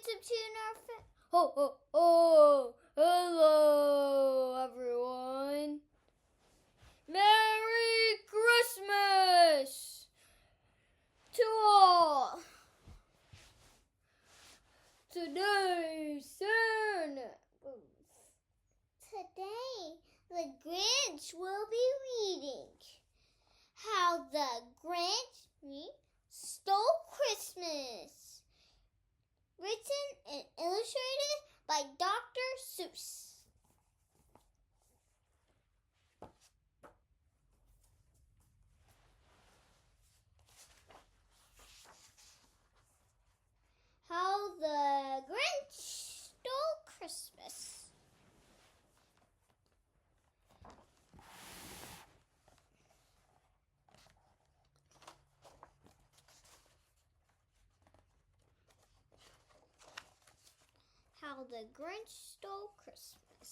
YouTube channel. Ho ho ho! Hello, everyone. Merry Christmas to all. Today's Santa. Today, the Grinch will be reading How the Grinch Stole Christmas, written and illustrated by Dr. Seuss. How the Grinch Stole Christmas. How the Grinch Stole Christmas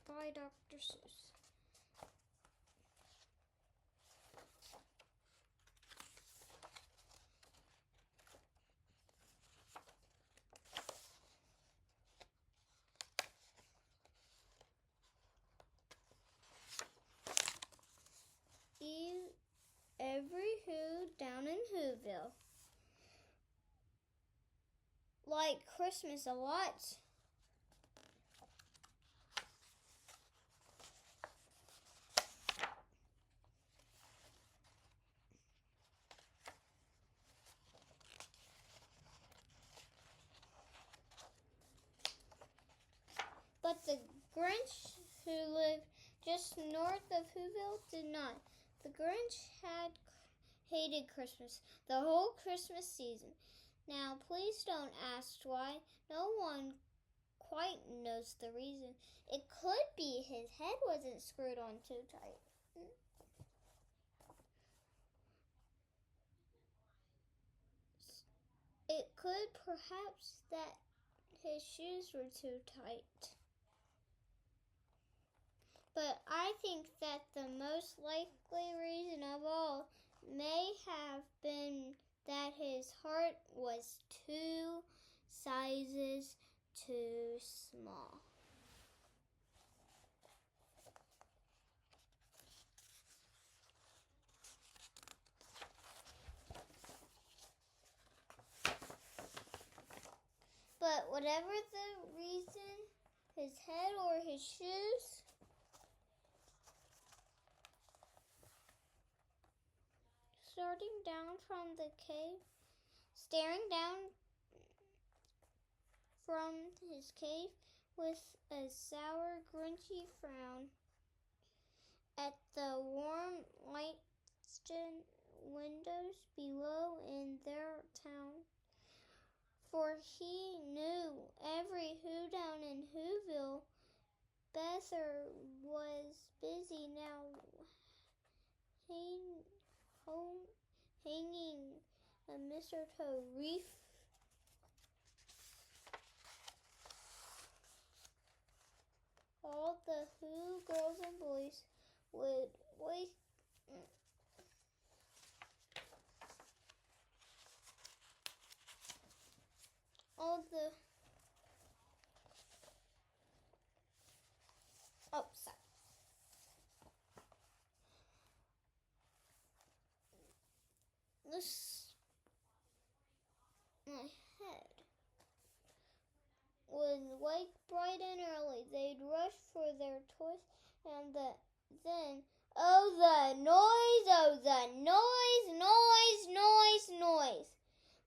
by Dr. Seuss. Every Who down in Whoville liked Christmas a lot. But the Grinch, who lived just north of Whoville, did not. The Grinch had hated Christmas the whole Christmas season. Now, please don't ask why. No one quite knows the reason. It could be his head wasn't screwed on too tight. It could perhaps that his shoes were too tight. But I think that the most likely reason of all may have been that his heart was 2 sizes too small. But whatever the reason, his head or his shoes, staring down from his cave with a sour, grinchy frown at the warm lighted windows below in their town. For he knew every Who down in Whoville. Bether was busy now hanging a mistletoe wreath all the Who girls and boys would wait. Sorry. My head would wake bright and early. They'd rush for their toys, and then, oh, the noise, oh, the noise.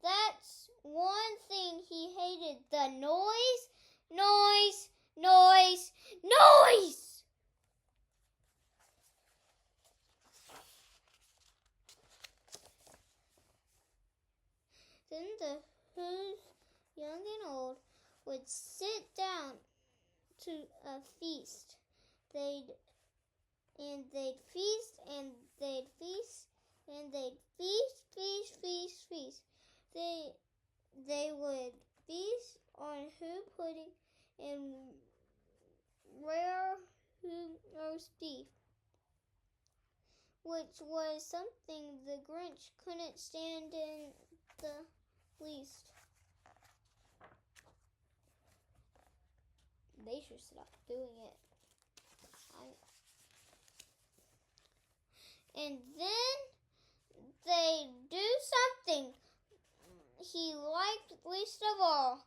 That's one thing he hated, the noise. Then the Who's, young and old, would sit down to a feast. They'd feast. They would feast on Who pudding and rare Who roast beef, which was something the Grinch couldn't stand in the least. They should stop doing it. And then they do something he liked least of all.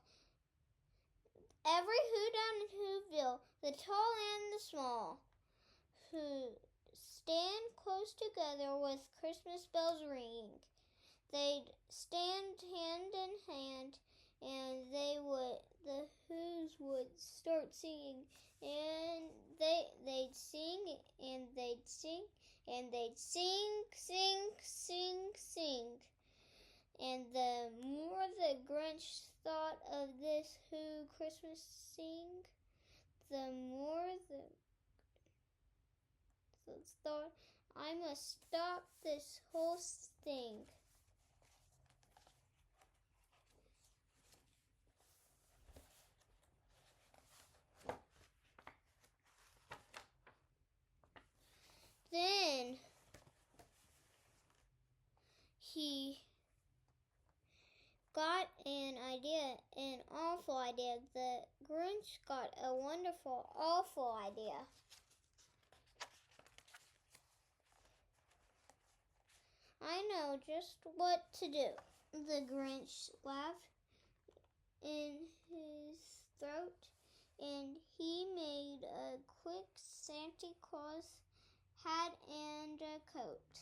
Every who down in Whoville, the tall and the small, who stand close together with Christmas bells ringing. They'd stand hand in hand, and the Who's would start singing, and they'd sing, and they'd sing, and they'd sing, sing, sing, sing. And the more the Grinch thought of this Who Christmas sing, the more the thought, I must stop this whole thing. Then he got an idea, an awful idea. The Grinch got a wonderful, awful idea. I know just what to do. The Grinch laughed in his throat, and he made a quick Santa Claus hat and a coat.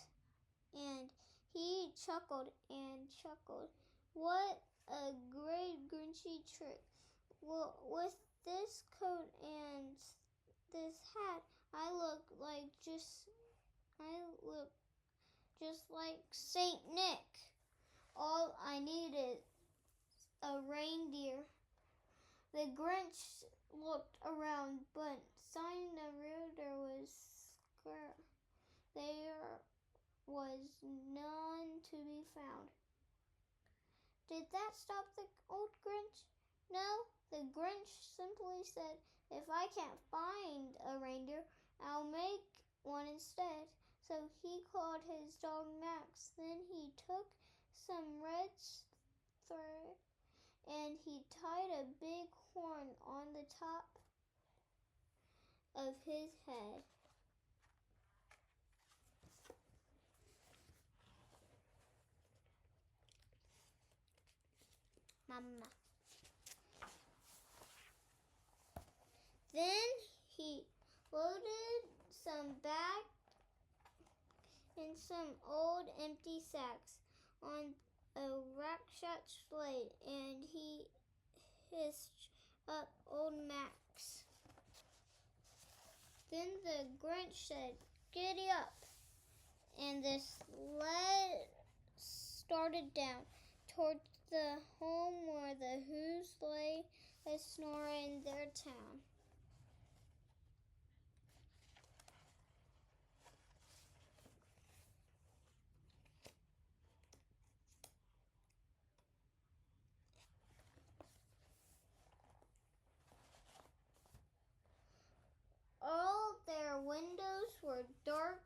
And he chuckled and chuckled. What a great Grinchy trick. Well, with this coat and this hat, I look just like Saint Nick. All I need is a reindeer. The Grinch looked around, but sign of reindeer was scarce. There was none to be found. Did that stop the old Grinch? No, the Grinch simply said, if I can't find a reindeer, I'll make one instead. So he called his dog Max. Then he took some red thread and he tied a big horn on the top of his head. Mama. Then he loaded some bags and some old empty sacks on a rickshaw sleigh, and he hitched up old Max. Then the Grinch said, "Giddy up!" and the sled started down towards the home where the Who's lay asleep in their town. All their windows were dark,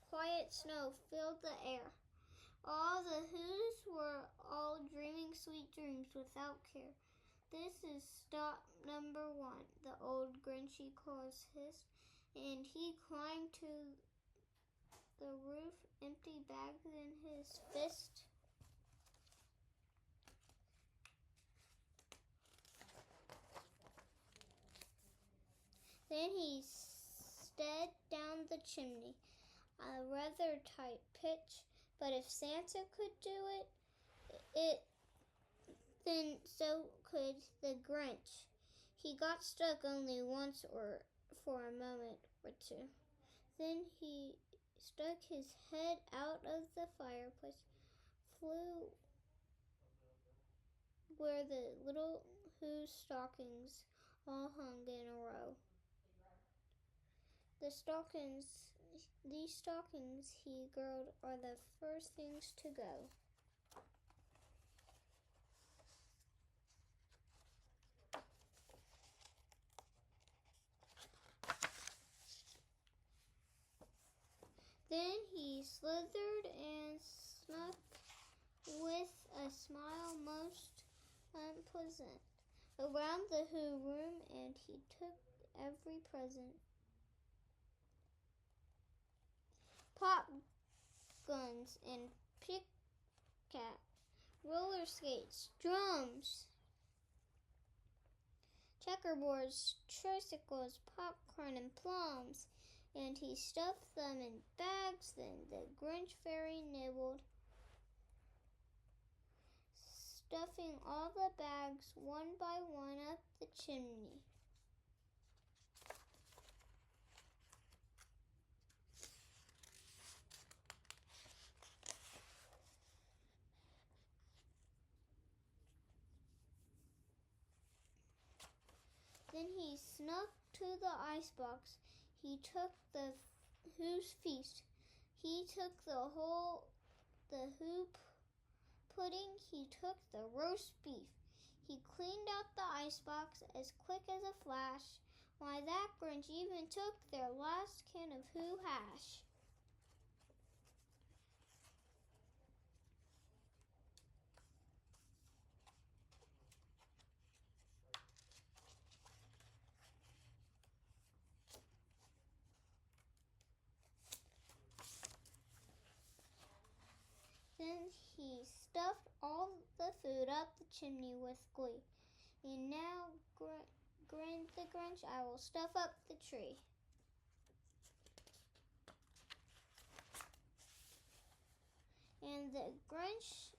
quiet snow filled the air. All the Who's were all dreaming sweet dreams without care. This is stop number 1, the old Grinchy Claus hissed, and he climbed to the roof, empty bags in his fist. Then he sped down the chimney, a rather tight pitch, but if Santa could do it, then so could the Grinch. He got stuck only once or for a moment or two. Then he stuck his head out of the fireplace, flew where the little Who's stockings all hung in a row. These stockings, he growled, are the first things to go. Then he slithered and snuck with a smile most unpleasant. around the Who room, and he took every present. Pop guns and pickaxe, roller skates, drums, checkerboards, tricycles, popcorn, and plums, and he stuffed them in bags. Then the Grinch fairy nibbled, stuffing all the bags one by one up the chimney. Then he snuck to the icebox. He took the Who's feast. He took the Who pudding. He took the roast beef. He cleaned out the icebox as quick as a flash. Why, that Grinch even took their last can of Who hash. Then he stuffed all the food up the chimney with glee. And now, grinned the Grinch, I will stuff up the tree. And the Grinch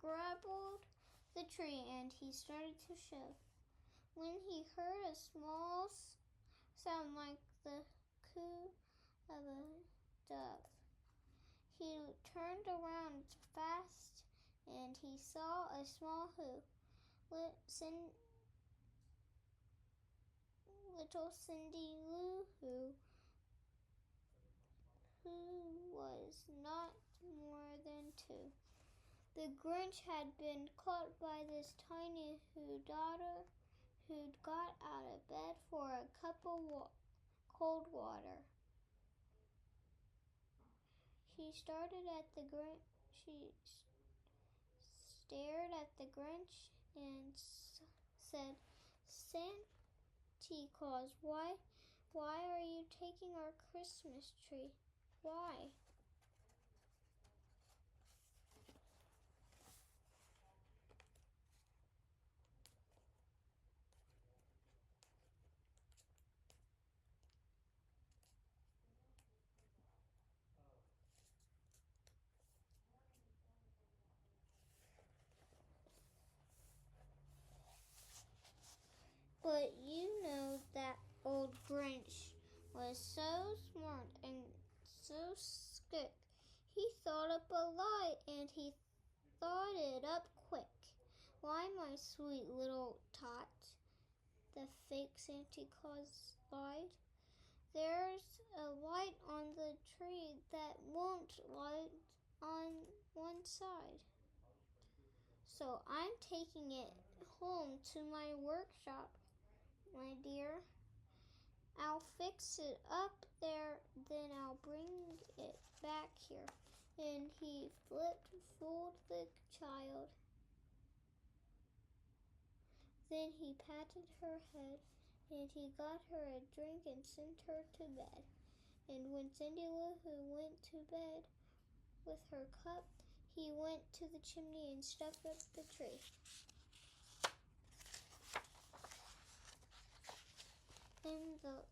grappled the tree, and he started to shove. When he heard a small sound like the coo of a dove, he turned around fast, and he saw a small Who, little Cindy Lou who was not more than 2. The Grinch had been caught by this tiny Who daughter who'd got out of bed for a cup of cold water. She stared at the Grinch and said, "Santa Claus, why are you taking our Christmas tree? Why?" But you know that old Grinch was so smart and so slick. He thought up a lie, and he thought it up quick. "Why, my sweet little tot," the fake Santa Claus lied, "there's a light on the tree that won't light on one side. So I'm taking it home to my workshop, my dear. I'll fix it up there, then I'll bring it back here." And he fooled the child. Then he patted her head, and he got her a drink and sent her to bed. And when Cindy Lou Who went to bed with her cup, he went to the chimney and stuffed up the tree. And the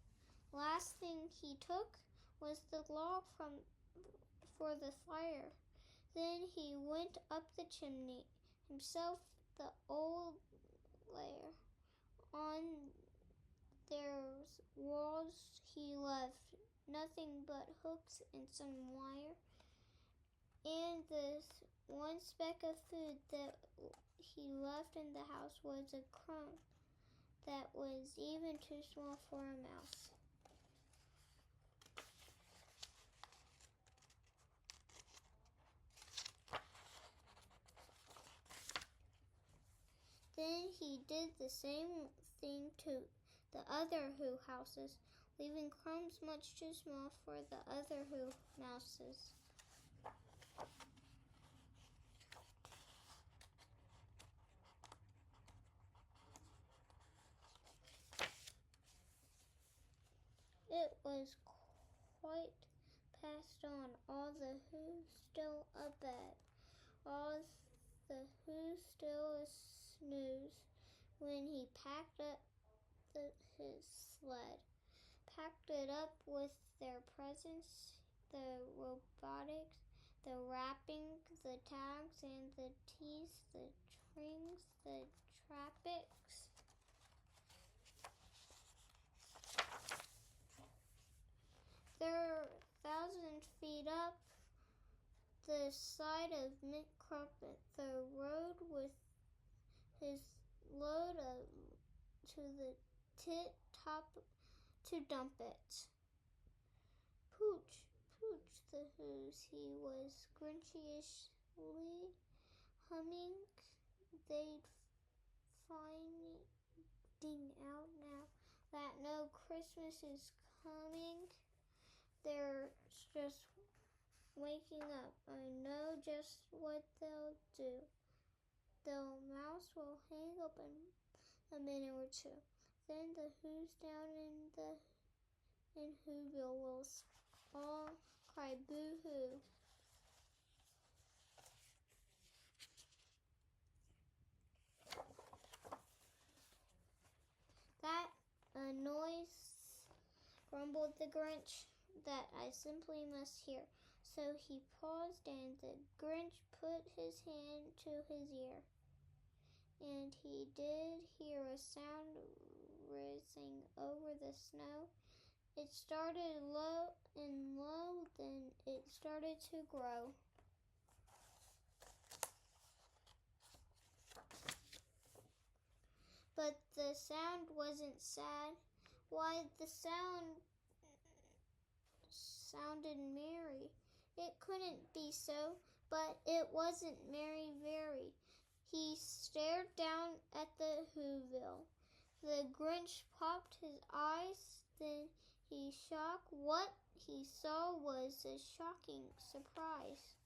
last thing he took was the log for the fire. Then he went up the chimney himself. The old layer on their walls he left nothing but hooks and some wire, and the one speck of food that he left in the house was a crumb that was even too small for a mouse. Then he did the same thing to the other Who houses, leaving crumbs much too small for the other Who mouses. was quite passed on. All the Who still abed, all the Who still snooze, when he packed up his sled, packed it up with their presents, the robotics, the wrapping, the tags, and the teas, the strings, the trappings. They're 1,000 feet up the side of mint carpet, the road with his load to the tit top to dump it. Pooch, pooch, the Who's, he was Grinchishly humming. They'd finding out now that no Christmas is coming. They're just waking up. I know just what they'll do. The mouse will hang up in a minute or two. Then the Who's down in Whoville will all cry boo-hoo. That annoys, grumbled the Grinch, that I simply must hear. So he paused, and the Grinch put his hand to his ear. And he did hear a sound rising over the snow. It started low and low, then it started to grow. But the sound wasn't sad. Why, the sound sounded merry. It couldn't be so, but it wasn't merry very. He stared down at the Whoville. The Grinch popped his eyes, then he shocked. What he saw was a shocking surprise.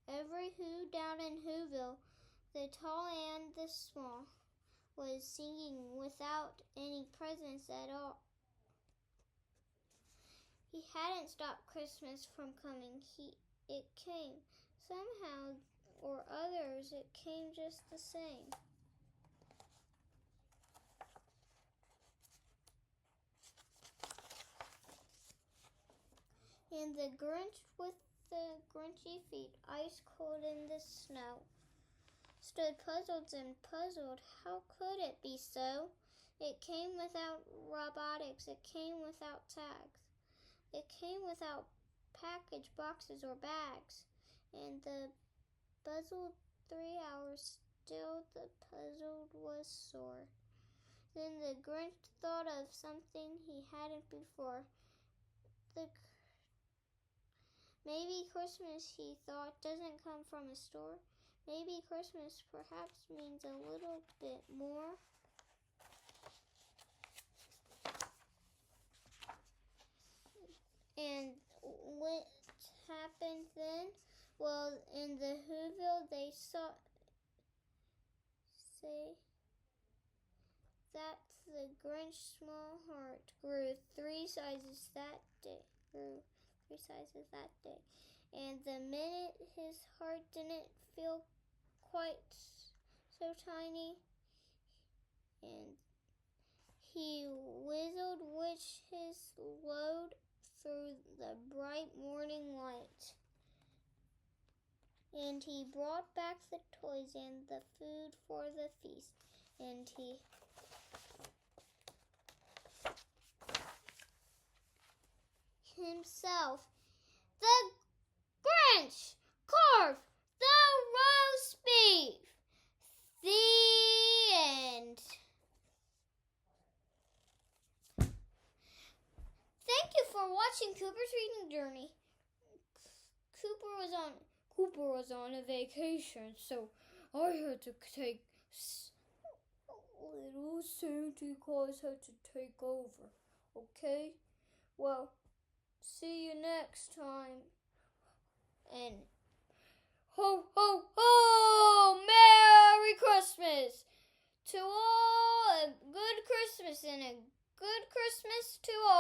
Every Who down in Whoville, the tall and the small, was singing without any presents at all. He hadn't stopped Christmas from coming. It came. Somehow or others, it came just the same. And the Grinch with the Grinchy feet, ice cold in the snow, stood puzzled and puzzled. How could it be so? It came without robotics. It came without tags. It came without package boxes or bags. And the puzzled 3 hours, still the puzzled was sore. Then the Grinch thought of something he hadn't before. Maybe Christmas, he thought, doesn't come from a store. Maybe Christmas perhaps means a little bit more. And what happened then? Well, in the Whoville, they say that the Grinch's small heart grew 3 sizes that day. And the minute his heart didn't feel quite so tiny, and he whistled with his load through the bright morning light. And he brought back the toys and the food for the feast. And he himself, the Grinch, carved the roast beef. The end. Thank you for watching Cooper's Reading Journey. Cooper was on a vacation, so I had to take little Santa Claus had to take over. Okay? Well, see you next time. And ho, ho, ho! Merry Christmas to all. A good Christmas and a good Christmas to all.